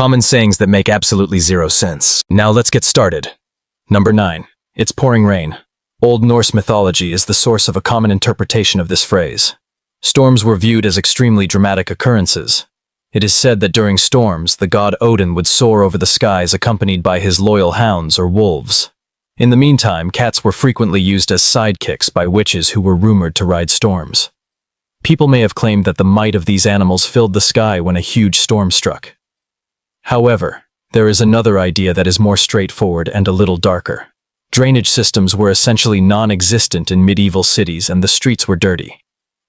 Common sayings that make absolutely zero sense. Now let's get started. Number 9. It's pouring rain. Old Norse mythology is the source of a common interpretation of this phrase. Storms were viewed as extremely dramatic occurrences. It is said that during storms, the god Odin would soar over the skies accompanied by his loyal hounds or wolves. In the meantime, cats were frequently used as sidekicks by witches who were rumored to ride storms. People may have claimed that the might of these animals filled the sky when a huge storm struck. However, there is another idea that is more straightforward and a little darker. Drainage systems were essentially non-existent in medieval cities and the streets were dirty.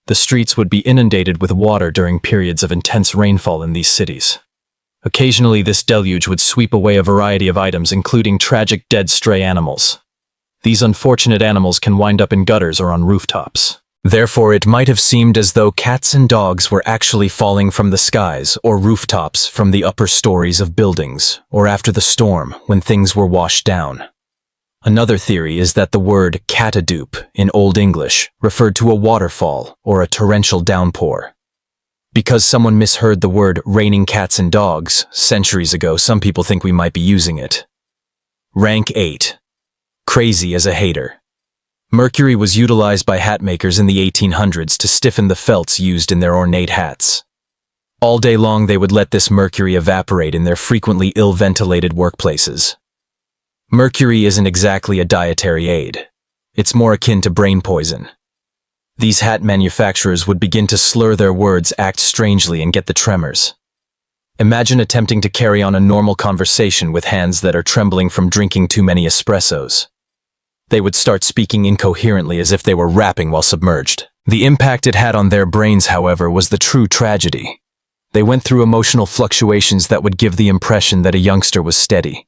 The streets would be inundated with water during periods of intense rainfall in these cities. Occasionally, this deluge would sweep away a variety of items, including tragic dead stray animals. These unfortunate animals can wind up in gutters or on rooftops. Therefore, it might have seemed as though cats and dogs were actually falling from the skies or rooftops from the upper stories of buildings, or after the storm when things were washed down. Another theory is that the word catadup in Old English referred to a waterfall or a torrential downpour. Because someone misheard the word raining cats and dogs centuries ago, some people think we might be using it. Rank 8. Crazy as a hater. Mercury was utilized by hat makers in the 1800s to stiffen the felts used in their ornate hats. All day long they would let this mercury evaporate in their frequently ill-ventilated workplaces. Mercury isn't exactly a dietary aid. It's more akin to brain poison. These hat manufacturers would begin to slur their words, act strangely, and get the tremors. Imagine attempting to carry on a normal conversation with hands that are trembling from drinking too many espressos. They would start speaking incoherently as if they were rapping while submerged. The impact it had on their brains, however, was the true tragedy. They went through emotional fluctuations that would give the impression that a youngster was steady.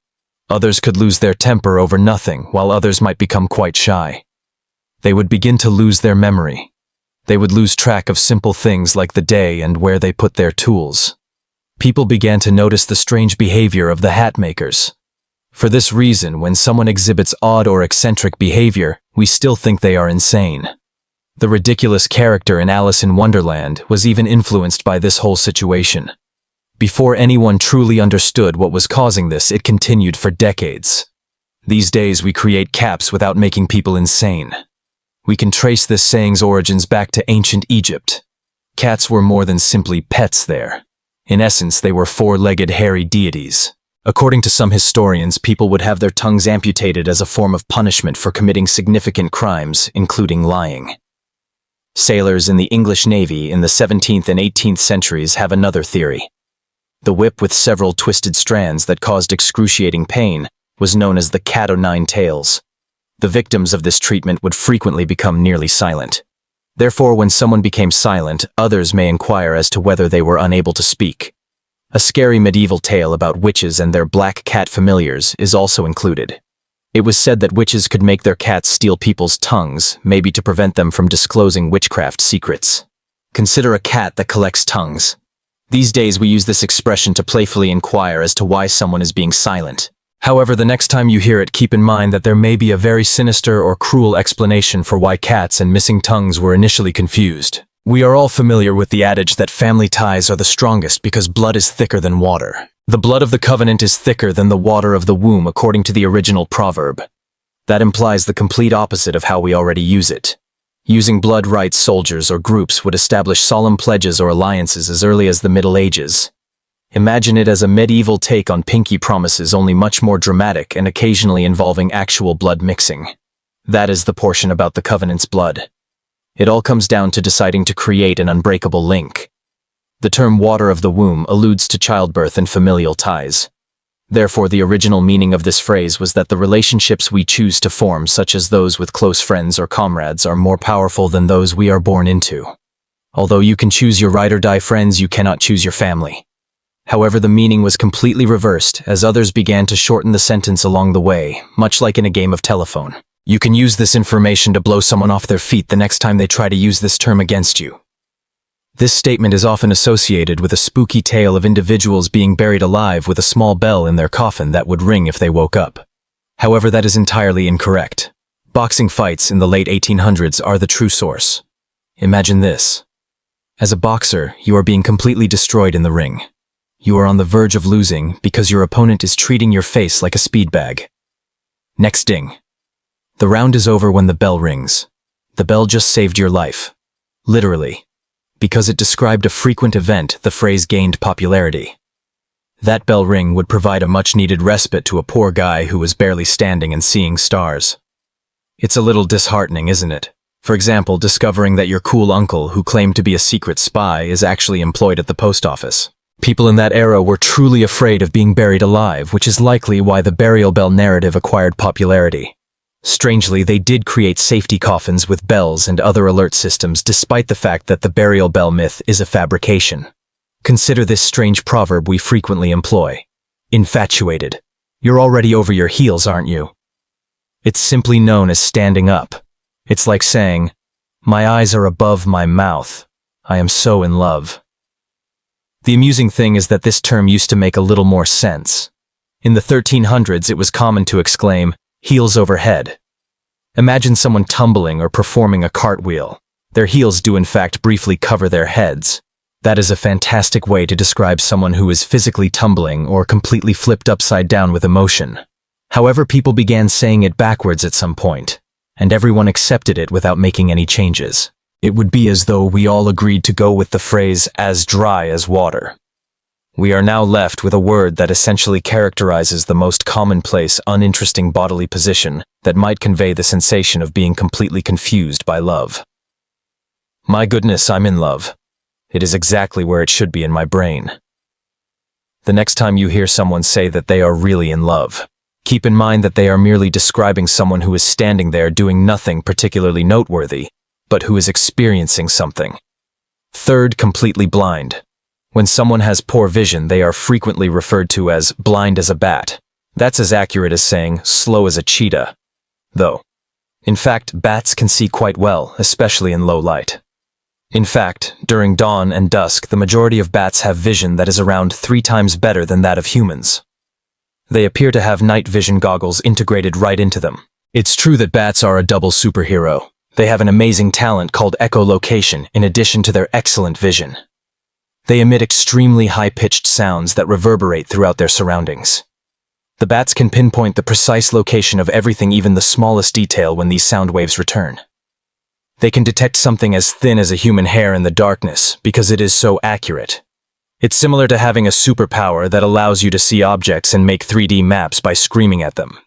Others could lose their temper over nothing, while others might become quite shy. They would begin to lose their memory. They would lose track of simple things like the day and where they put their tools. People began to notice the strange behavior of the hat makers. For this reason, when someone exhibits odd or eccentric behavior, we still think they are insane. The ridiculous character in Alice in Wonderland was even influenced by this whole situation. Before anyone truly understood what was causing this, it continued for decades. These days, we create caps without making people insane. We can trace this saying's origins back to ancient Egypt. Cats were more than simply pets there. In essence, they were four-legged hairy deities. According to some historians, people would have their tongues amputated as a form of punishment for committing significant crimes, including lying. Sailors in the English Navy in the 17th and 18th centuries have another theory. The whip with several twisted strands that caused excruciating pain was known as the cat o' nine tails. The victims of this treatment would frequently become nearly silent. Therefore, when someone became silent, others may inquire as to whether they were unable to speak. A scary medieval tale about witches and their black cat familiars is also included. It was said that witches could make their cats steal people's tongues, maybe to prevent them from disclosing witchcraft secrets. Consider a cat that collects tongues. These days we use this expression to playfully inquire as to why someone is being silent. However, the next time you hear it, keep in mind that there may be a very sinister or cruel explanation for why cats and missing tongues were initially confused. We are all familiar with the adage that family ties are the strongest because blood is thicker than water. The blood of the covenant is thicker than the water of the womb, according to the original proverb. That implies the complete opposite of how we already use it. Using blood rights, soldiers or groups would establish solemn pledges or alliances as early as the Middle Ages. Imagine it as a medieval take on pinky promises, only much more dramatic and occasionally involving actual blood mixing. That is the portion about the covenant's blood. It all comes down to deciding to create an unbreakable link. The term water of the womb alludes to childbirth and familial ties. Therefore, the original meaning of this phrase was that the relationships we choose to form, such as those with close friends or comrades, are more powerful than those we are born into. Although you can choose your ride or die friends, you cannot choose your family. However, the meaning was completely reversed as others began to shorten the sentence along the way, much like in a game of telephone. You can use this information to blow someone off their feet the next time they try to use this term against you. This statement is often associated with a spooky tale of individuals being buried alive with a small bell in their coffin that would ring if they woke up. However, that is entirely incorrect. Boxing fights in the late 1800s are the true source. Imagine this. As a boxer, you are being completely destroyed in the ring. You are on the verge of losing because your opponent is treating your face like a speed bag. Next ding. The round is over when the bell rings. The bell just saved your life. Literally. Because it described a frequent event, the phrase gained popularity. That bell ring would provide a much-needed respite to a poor guy who was barely standing and seeing stars. It's a little disheartening, isn't it? For example, discovering that your cool uncle, who claimed to be a secret spy, is actually employed at the post office. People in that era were truly afraid of being buried alive, which is likely why the burial bell narrative acquired popularity. Strangely, they did create safety coffins with bells and other alert systems, despite the fact that the burial bell myth is a fabrication. Consider this strange proverb we frequently employ. Infatuated. You're already over your heels, aren't you? It's simply known as standing up. It's like saying, my eyes are above my mouth. I am so in love. The amusing thing is that this term used to make a little more sense. In the 1300s, it was common to exclaim, heels over head. Imagine someone tumbling or performing a cartwheel. Their heels do in fact briefly cover their heads. That is a fantastic way to describe someone who is physically tumbling or completely flipped upside down with emotion. However, people began saying it backwards at some point, and everyone accepted it without making any changes. It would be as though we all agreed to go with the phrase, as dry as water. We are now left with a word that essentially characterizes the most commonplace, uninteresting bodily position that might convey the sensation of being completely confused by love. My goodness, I'm in love. It is exactly where it should be in my brain. The next time you hear someone say that they are really in love, keep in mind that they are merely describing someone who is standing there doing nothing particularly noteworthy, but who is experiencing something. Third, completely blind. When someone has poor vision, they are frequently referred to as blind as a bat. That's as accurate as saying slow as a cheetah. Though, in fact, bats can see quite well, especially in low light. In fact, during dawn and dusk, the majority of bats have vision that is around 3 times better than that of humans. They appear to have night vision goggles integrated right into them. It's true that bats are a double superhero. They have an amazing talent called echolocation in addition to their excellent vision. They emit extremely high-pitched sounds that reverberate throughout their surroundings. The bats can pinpoint the precise location of everything, even the smallest detail, when these sound waves return. They can detect something as thin as a human hair in the darkness because it is so accurate. It's similar to having a superpower that allows you to see objects and make 3D maps by screaming at them.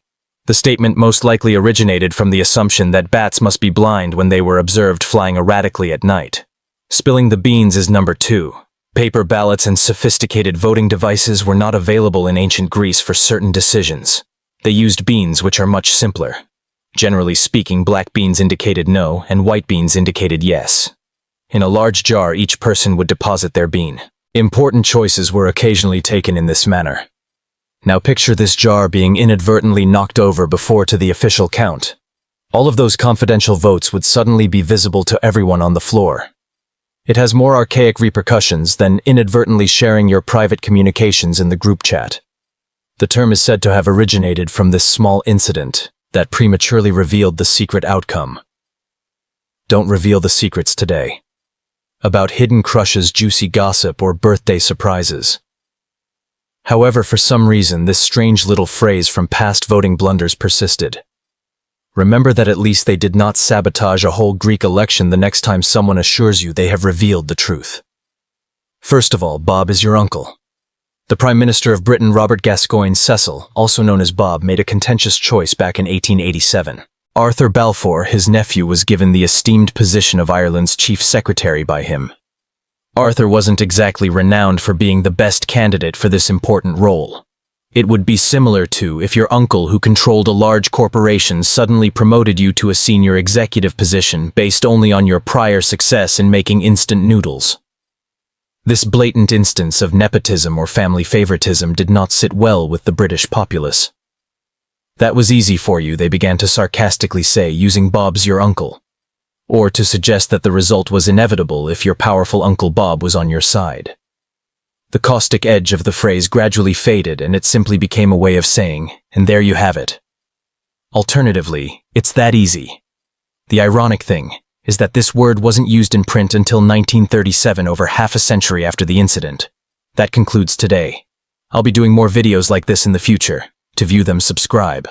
The statement most likely originated from the assumption that bats must be blind when they were observed flying erratically at night. Spilling the beans is number 2. Paper ballots and sophisticated voting devices were not available in ancient Greece for certain decisions. They used beans, which are much simpler. Generally speaking, black beans indicated no, and white beans indicated yes. In a large jar, each person would deposit their bean. Important choices were occasionally taken in this manner. Now picture this jar being inadvertently knocked over before to the official count. All of those confidential votes would suddenly be visible to everyone on the floor. It has more archaic repercussions than inadvertently sharing your private communications in the group chat. The term is said to have originated from this small incident that prematurely revealed the secret outcome. Don't reveal the secrets today. About hidden crushes, juicy gossip, or birthday surprises. However, for some reason, this strange little phrase from past voting blunders persisted. Remember that at least they did not sabotage a whole Greek election the next time someone assures you they have revealed the truth. First of all, Bob is your uncle. The Prime Minister of Britain, Robert Gascoigne Cecil, also known as Bob, made a contentious choice back in 1887. Arthur Balfour, his nephew, was given the esteemed position of Ireland's Chief Secretary by him. Arthur wasn't exactly renowned for being the best candidate for this important role. It would be similar to if your uncle, who controlled a large corporation, suddenly promoted you to a senior executive position based only on your prior success in making instant noodles. This blatant instance of nepotism or family favoritism did not sit well with the British populace. That was easy for you, they began to sarcastically say, using Bob's your uncle. Or to suggest that the result was inevitable if your powerful Uncle Bob was on your side. The caustic edge of the phrase gradually faded, and it simply became a way of saying, and there you have it. Alternatively, it's that easy. The ironic thing is that this word wasn't used in print until 1937, over half a century after the incident. That concludes today. I'll be doing more videos like this in the future. To view them, subscribe.